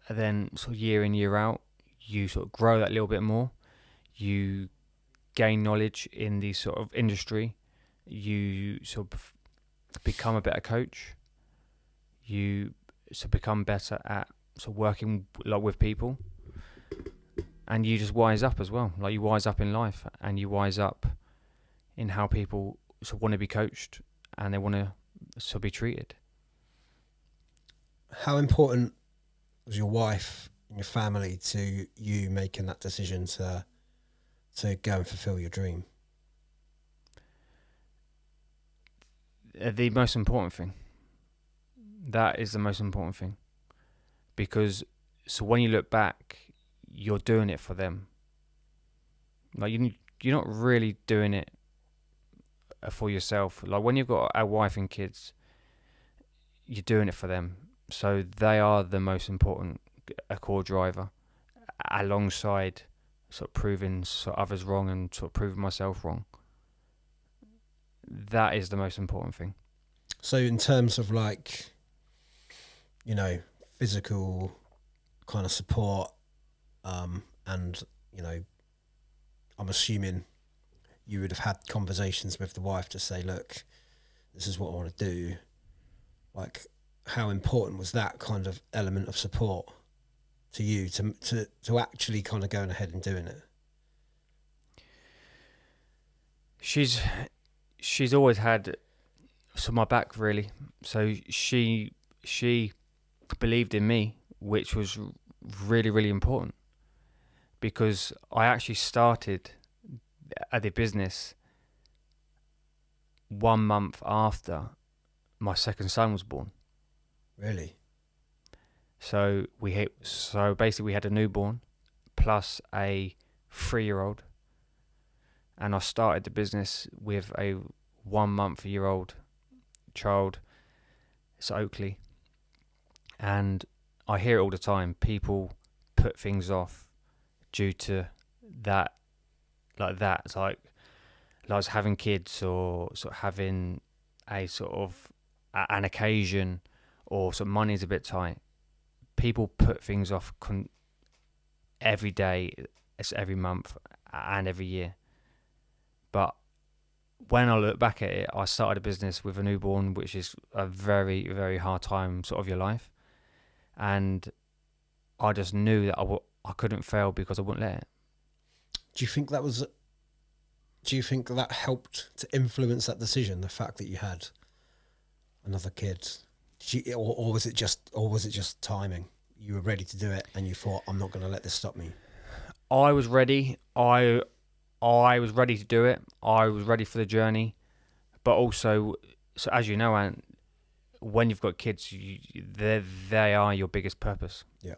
[SPEAKER 2] then sort of year in, year out, you sort of grow that a little bit more. You gain knowledge in the sort of industry. You sort of become a better coach. You sort of become better at sort of working with people, and you just wise up as well. Like, you wise up in life, and you wise up in how people sort of want to be coached, and they want to sort of be treated.
[SPEAKER 1] How important was your wife and your family to you making that decision to go and fulfill your dream?
[SPEAKER 2] The most important thing. That is the most important thing. Because so when you look back, you're doing it for them. Like, you're not really doing it for yourself. Like, when you've got a wife and kids, you're doing it for them. So they are the most important core driver, alongside sort of proving sort of others wrong and sort of proving myself wrong. That is the most important thing.
[SPEAKER 1] So in terms of like, physical kind of support, and, I'm assuming you would have had conversations with the wife to say, look, this is what I want to do. Like, how important was that kind of element of support to you to actually kind of going ahead and doing it?
[SPEAKER 2] She's always had my back, really. So she believed in me, which was really, really important, because I actually started at the business 1 month after my second son was born.
[SPEAKER 1] Really?
[SPEAKER 2] So basically we had a newborn plus a 3-year-old, and I started the business with a 1-month-year-old child. It's Oakley, and I hear it all the time. People put things off due to that, like that. It's like having kids, or sort of having a sort of an occasion, or sort of money's a bit tight. People put things off every day, it's every month and every year. But when I look back at it, I started a business with a newborn, which is a very, very hard time sort of your life. And I just knew that I couldn't fail because I wouldn't let it.
[SPEAKER 1] Do you think that helped to influence that decision, the fact that you had another kid? Or was it just timing? You were ready to do it and you thought, I'm not going to let this stop me.
[SPEAKER 2] I was ready. I was ready to do it. I was ready for the journey. But also, so as you know, Ant, when you've got kids, they are your biggest purpose.
[SPEAKER 1] Yeah.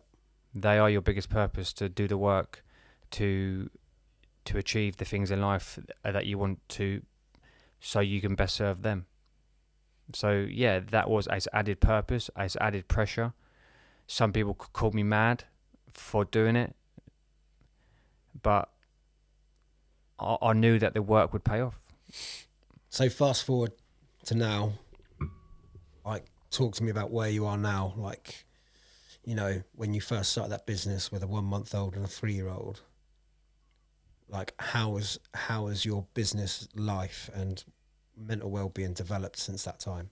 [SPEAKER 2] They are your biggest purpose to do the work, to achieve the things in life that you want to, so you can best serve them. So yeah, that was as added purpose, as added pressure. Some people could call me mad for doing it, but I knew that the work would pay off.
[SPEAKER 1] So fast forward to now, like, talk to me about where you are now. Like, when you first started that business with a 1-month-old and a 3-year-old, like, how has your business life and mental well-being developed since that time?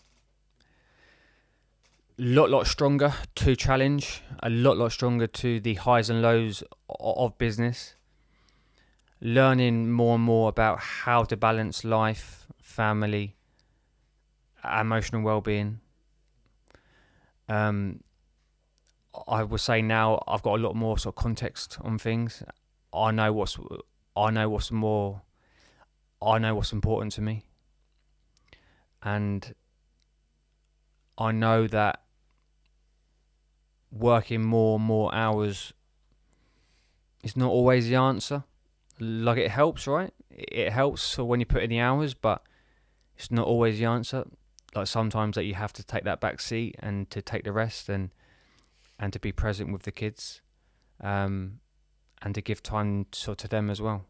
[SPEAKER 2] Lot stronger to challenge, a lot stronger to the highs and lows of business. Learning more and more about how to balance life, family, emotional well-being. I would say now I've got a lot more sort of context on things. I know what's important to me, and I know that working more and more hours is not always the answer. Like, it helps, right? It helps when you put in the hours, but it's not always the answer. Like, sometimes that you have to take that back seat and to take the rest and to be present with the kids, and to give time to them as well.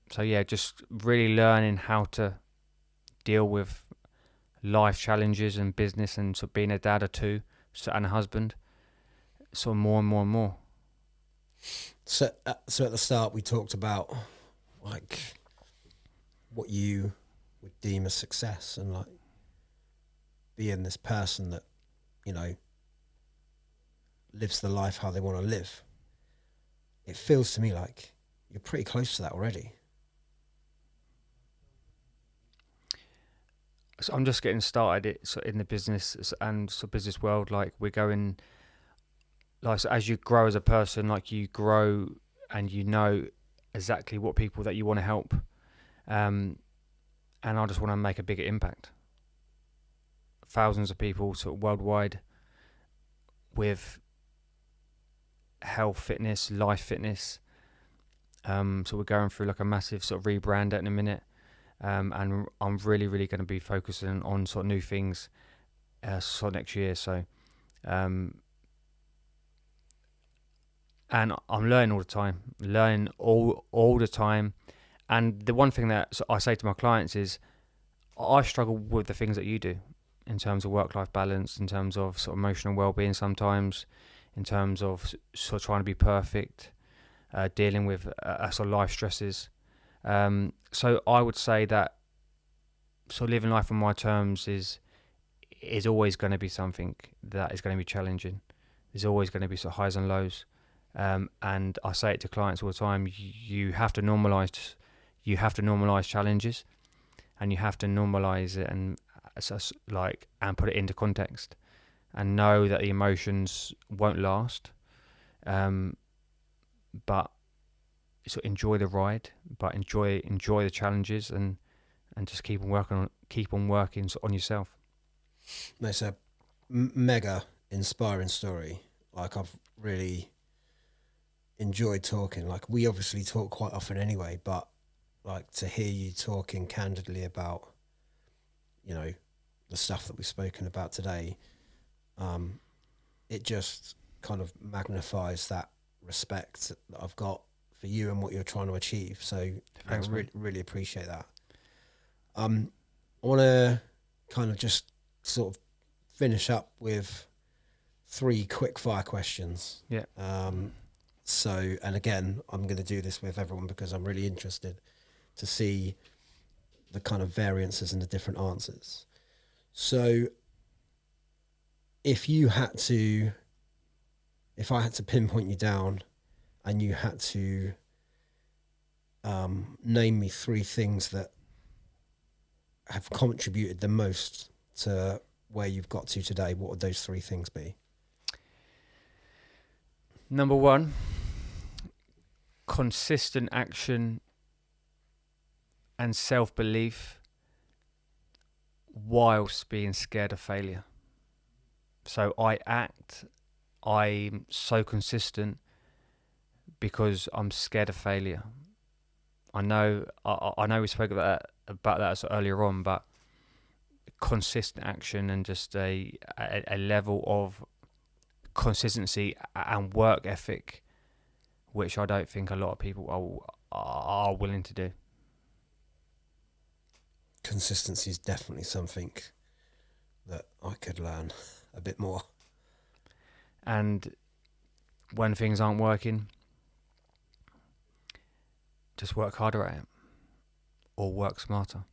[SPEAKER 2] So yeah, just really learning how to deal with life challenges and business, and sort of being a dad or two, and a husband, sort of more and more and more.
[SPEAKER 1] So at the start we talked about, like, what you would deem as success, and like being this person that, lives the life how they want to live. It feels to me like you're pretty close to that already.
[SPEAKER 2] So I'm just getting started in the business and business world. Like, we're going, like, so as you grow as a person, like, you grow and you know exactly what people that you want to help, and I just want to make a bigger impact. Thousands of people sort of worldwide with health, fitness, life fitness. So we're going through like a massive sort of rebrand in a minute. And I'm really, really going to be focusing on sort of new things sort of next year. So, and I'm learning all the time, And the one thing that I say to my clients is, I struggle with the things that you do in terms of work-life balance, in terms of sort of emotional well-being sometimes, in terms of sort of trying to be perfect, dealing with sort of life stresses. So I would say that sort of living life on my terms is always going to be something that is going to be challenging. There's always going to be sort of highs and lows. And I say it to clients all the time, you have to normalize challenges, and you have to normalize it and put it into context, and know that the emotions won't last. But so enjoy the ride, but enjoy the challenges, and just keep on working on yourself.
[SPEAKER 1] It's a mega inspiring story. Like, I've really enjoyed talking. Like, we obviously talk quite often anyway, but like, to hear you talking candidly about, you know, the stuff that we've spoken about today, it just kind of magnifies that respect that I've got for you and what you're trying to achieve. So
[SPEAKER 2] Thanks,
[SPEAKER 1] I really appreciate that. I want to kind of just sort of finish up with 3 quick fire questions.
[SPEAKER 2] Yeah.
[SPEAKER 1] So, and again, I'm going to do this with everyone because I'm really interested to see the kind of variances and the different answers. So if I had to pinpoint you down and you had to name me 3 things that have contributed the most to where you've got to today, what would those 3 things be?
[SPEAKER 2] Number 1, consistent action and self-belief whilst being scared of failure. So I'm so consistent because I'm scared of failure. I know we spoke about that earlier on, but consistent action and just a level of consistency and work ethic, which I don't think a lot of people are willing to do.
[SPEAKER 1] Consistency is definitely something that I could learn a bit more.
[SPEAKER 2] And when things aren't working, just work harder at it or work smarter.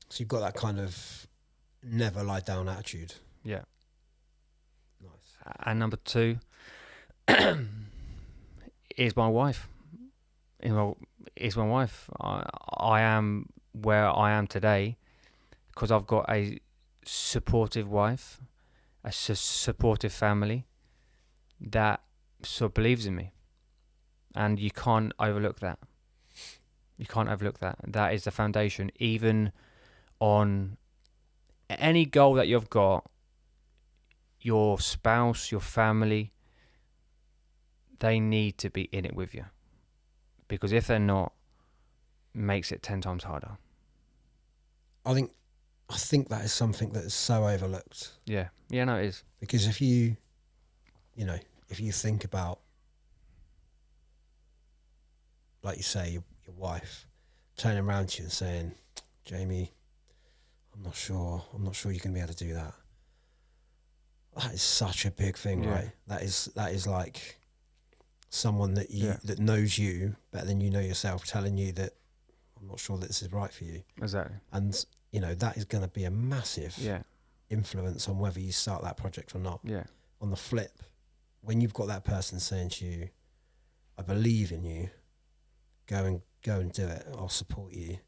[SPEAKER 1] So you've got that kind of never lie down attitude.
[SPEAKER 2] Yeah.
[SPEAKER 1] Nice.
[SPEAKER 2] And number 2 is my wife. Is my wife. I am where I am today because I've got a supportive wife, a supportive family that sort of believes in me, and you can't overlook that. That is the foundation. Even on any goal that you've got, your spouse, your family, they need to be in it with you, because if they're not, it makes it 10 times harder.
[SPEAKER 1] I think that is something that is so overlooked.
[SPEAKER 2] Yeah, no, it is.
[SPEAKER 1] Because if you think about, like you say, your wife turning around to you and saying, Jamie, I'm not sure you're going to be able to do that. That is such a big thing, right? That is like someone that that knows you better than you know yourself telling you that I'm not sure that this is right for you.
[SPEAKER 2] Exactly.
[SPEAKER 1] And that is going to be a massive influence on whether you start that project or not.
[SPEAKER 2] Yeah.
[SPEAKER 1] On the flip, when you've got that person saying to you, I believe in you, go and do it, I'll support you,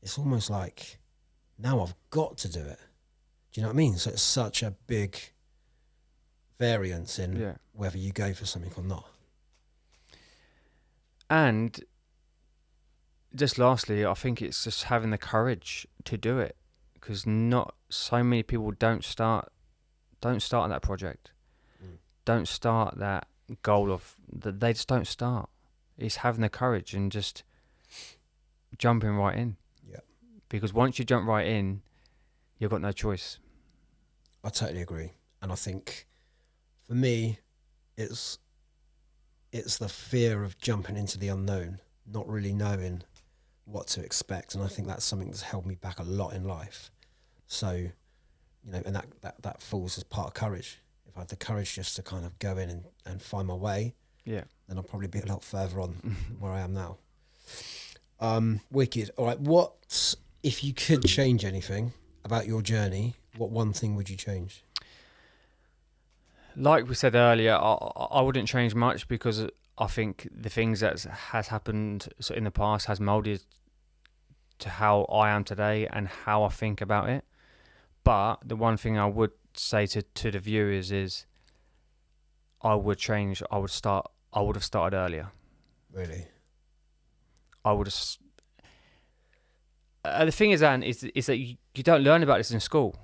[SPEAKER 1] it's almost like, now I've got to do it. Do you know what I mean? So it's such a big variance in whether you go for something or not.
[SPEAKER 2] And just lastly, I think it's just having the courage to do it, because not so many people don't start on that project, don't start that goal of that. They just don't start. It's having the courage and just jumping right in.
[SPEAKER 1] Yeah.
[SPEAKER 2] Because once you jump right in, you've got no choice.
[SPEAKER 1] I totally agree, and I think for me, it's the fear of jumping into the unknown, not really knowing what to expect. And I think that's something that's held me back a lot in life. So, you know, and that falls as part of courage. If I had the courage just to kind of go in and find my way,
[SPEAKER 2] Yeah.
[SPEAKER 1] then I'll probably be a lot further on than where I am now. Wicked. All right. If you could change anything about your journey, what one thing would you change?
[SPEAKER 2] Like we said earlier, I wouldn't change much, because I think the things that has happened in the past has molded to how I am today and how I think about it. But the one thing I would say to the viewers is, I would change. I would have started earlier.
[SPEAKER 1] Really?
[SPEAKER 2] I would have. The thing is, Anne, is that you don't learn about this in school.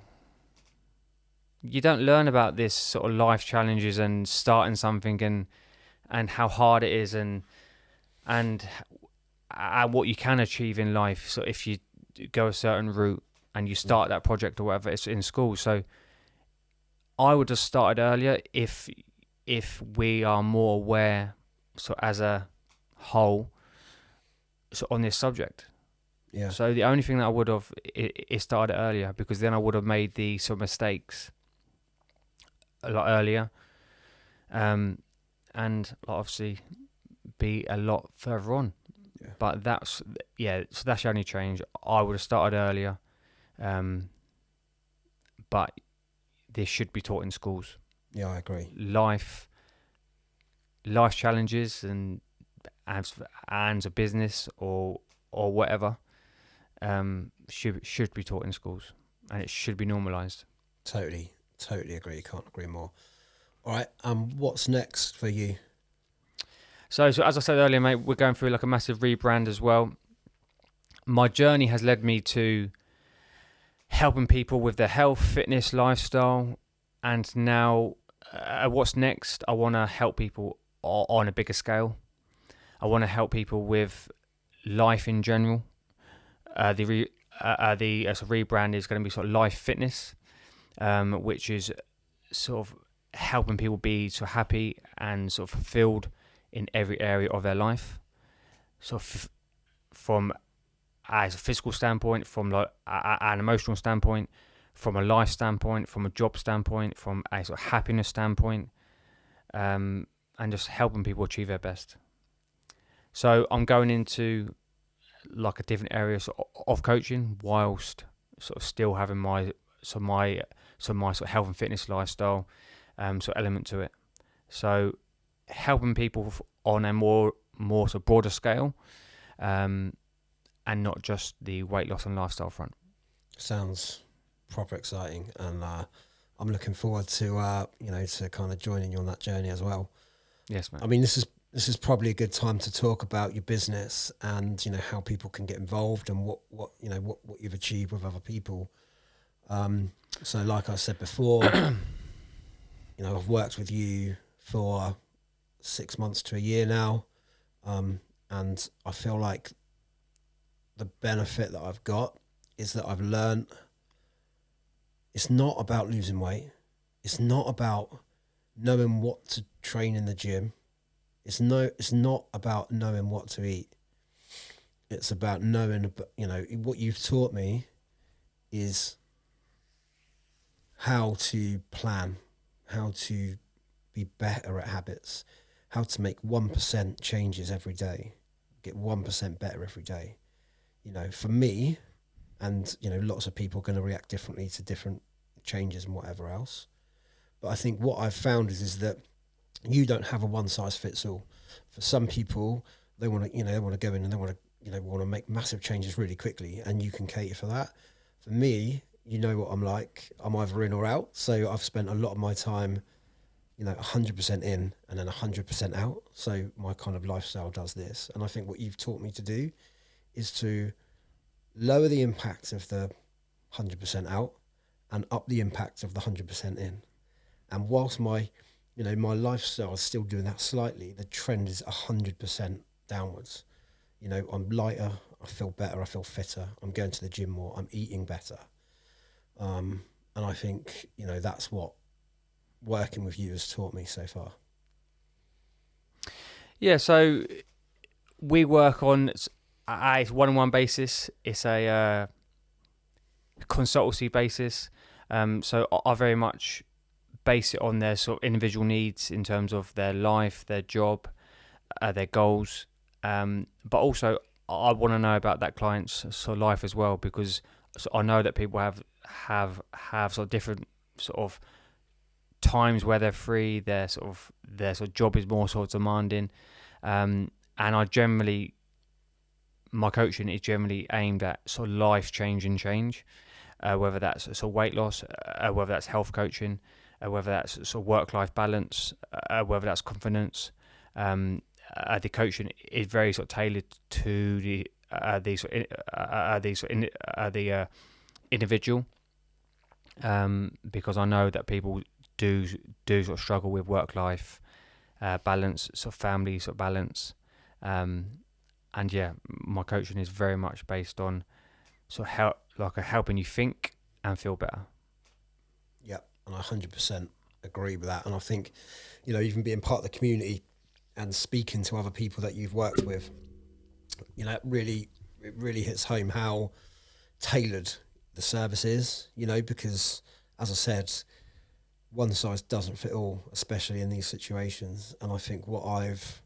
[SPEAKER 2] You don't learn about this sort of life challenges and starting something and how hard it is and what you can achieve in life. So if you go a certain route and you start that project or whatever, it's in school. So I would have started earlier if we are more aware, so as a whole, so on this subject.
[SPEAKER 1] Yeah.
[SPEAKER 2] So the only thing that I would have is started earlier, because then I would have made the sort of mistakes a lot earlier, and obviously be a lot further on.
[SPEAKER 1] Yeah.
[SPEAKER 2] But so that's the only change. I would have started earlier, but this should be taught in schools.
[SPEAKER 1] Yeah, I agree.
[SPEAKER 2] Life challenges and a business or whatever should be taught in schools, and it should be normalised.
[SPEAKER 1] Totally agree. Can't agree more. All right. What's next for you?
[SPEAKER 2] So as I said earlier, mate, we're going through like a massive rebrand as well. My journey has led me to helping people with their health, fitness, lifestyle, and now what's next? I want to help people on a bigger scale. I want to help people with life in general. The rebrand is going to be sort of Life Fitness, which is sort of helping people be so happy and sort of fulfilled in every area of their life. So from as a physical standpoint, from like an emotional standpoint, from a life standpoint, from a job standpoint, from a sort of happiness standpoint, and just helping people achieve their best. So I'm going into like a different areas of coaching, whilst sort of still having my sort of health and fitness lifestyle sort of element to it. So helping people on a more sort of broader scale, and not just the weight loss and lifestyle front. Sounds
[SPEAKER 1] proper exciting, and I'm looking forward to to kind of joining you on that journey as well.
[SPEAKER 2] Yes, mate.
[SPEAKER 1] I mean, this is probably a good time to talk about your business and how people can get involved and what you've achieved with other people. So like I said before, I've worked with you for 6 months to a year now, and I feel like the benefit that I've got is that I've learned it's not about losing weight. It's not about knowing what to train in the gym. It's not about knowing what to eat. It's about knowing, what you've taught me is how to plan, how to be better at habits, how to make 1% changes every day, get 1% better every day. For me, and lots of people are going to react differently to different changes and whatever else. But I think what I've found is that you don't have a one size fits all. For some people, they want to go in and they want to make massive changes really quickly, and you can cater for that. For me, what I'm like. I'm either in or out. So I've spent a lot of my time, 100% in and then 100% out. So my kind of lifestyle does this. And I think what you've taught me to do is to lower the impact of the 100% out and up the impact of the 100% in. And whilst my lifestyle is still doing that slightly, the trend is 100% downwards. I'm lighter, I feel better, I feel fitter, I'm going to the gym more, I'm eating better. And I think, that's what working with you has taught me so far.
[SPEAKER 2] Yeah, so we work on it's one-on-one basis. It's a consultancy basis. So I very much base it on their sort of individual needs in terms of their life, their job, their goals. But also I want to know about that client's sort of life as well, because I know that people have sort of different sort of times where they're free. Their sort of job is more sort of demanding, and my coaching is generally aimed at sort of life change, whether that's sort of weight loss, whether that's health coaching, whether that's sort of work-life balance, whether that's confidence. The coaching is very sort of tailored to the individual, because I know that people do sort of struggle with work-life balance, sort of family sort of balance, and yeah, my coaching is very much based on sort of helping you think and feel better.
[SPEAKER 1] Yeah, and I 100% agree with that. And I think, even being part of the community and speaking to other people that you've worked with, it really hits home how tailored the service is, because as I said, one size doesn't fit all, especially in these situations. And I think what I've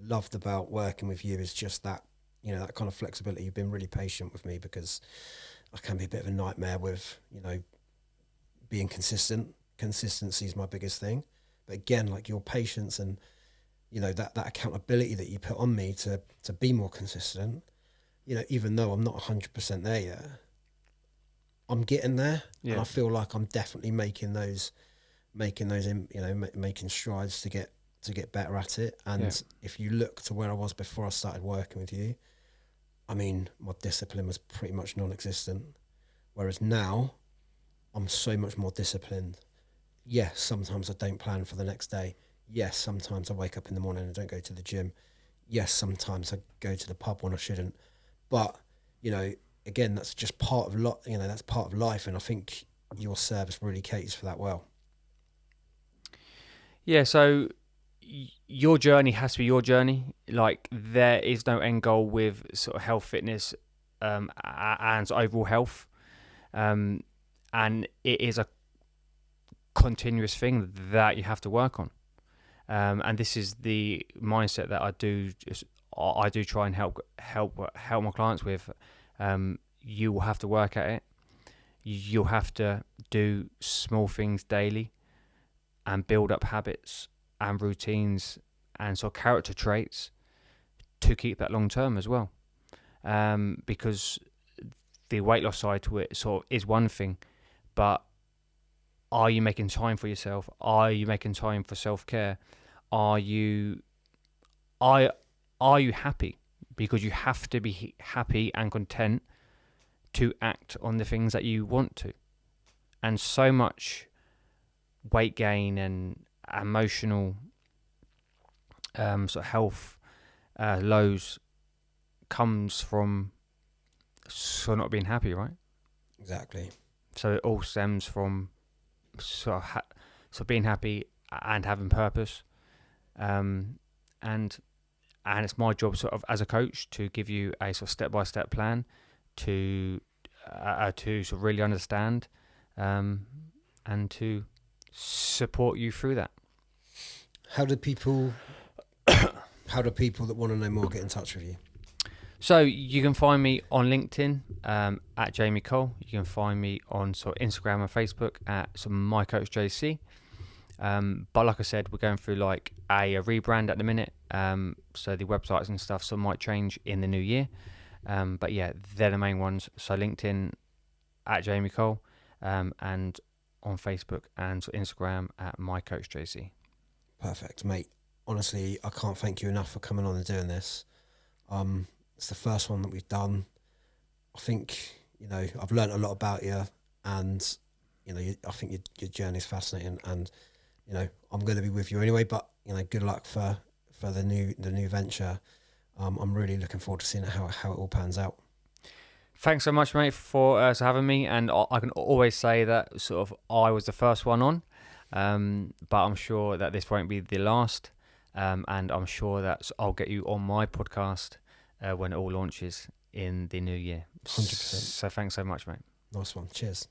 [SPEAKER 1] loved about working with you is just that, that kind of flexibility. You've been really patient with me, because I can be a bit of a nightmare with, being consistent. Consistency is my biggest thing. But again, like your patience and, that accountability that you put on me to be more consistent, even though I'm not 100% there yet, I'm getting there. Yeah. And I feel like I'm definitely making strides to get better at it. And if you look to where I was before I started working with you, I mean, my discipline was pretty much non-existent. Whereas now, I'm so much more disciplined. Yes, sometimes I don't plan for the next day. Yes, sometimes I wake up in the morning and don't go to the gym. Yes, sometimes I go to the pub when I shouldn't. But, again, that's just part of that's part of life. And I think your service really caters for that well.
[SPEAKER 2] Yeah, so your journey has to be your journey. Like, there is no end goal with sort of health, fitness, and overall health. And it is a continuous thing that you have to work on. And this is the mindset that I do try and help my clients with. You will have to work at it. You'll have to do small things daily and build up habits and routines and sort of character traits to keep that long term as well. Because the weight loss side to it sort of is one thing, but are you making time for yourself? Are you making time for self-care? Are you happy? Because you have to be happy and content to act on the things that you want to. And so much weight gain and emotional sort of health lows comes from sort of not being happy, right?
[SPEAKER 1] Exactly.
[SPEAKER 2] So it all stems from sort of being happy and having purpose, and it's my job sort of as a coach to give you a sort of step-by-step plan to sort of really understand, and to support you through that.
[SPEAKER 1] How do people that want to know more get in touch with you?
[SPEAKER 2] So you can find me on LinkedIn at Jamie Cole. You can find me on sort of Instagram and Facebook at sort of My Coach JC. But like I said, we're going through like a rebrand at the minute. So the websites and stuff so might change in the new year. But yeah, they're the main ones. So LinkedIn at Jamie Cole, and on Facebook and Instagram at My Coach JC.
[SPEAKER 1] Perfect, mate. Honestly, I can't thank you enough for coming on and doing this. It's the first one that we've done. I think, I've learned a lot about you, and, I think your journey is fascinating, and, I'm going to be with you anyway, but, good luck for the new venture. I'm really looking forward to seeing how it all pans out.
[SPEAKER 2] Thanks so much, mate, for having me. And I can always say that sort of I was the first one on, but I'm sure that this won't be the last. And I'm sure that I'll get you on my podcast when it all launches in the new year.
[SPEAKER 1] 100%.
[SPEAKER 2] So thanks so much, mate.
[SPEAKER 1] Nice one. Cheers.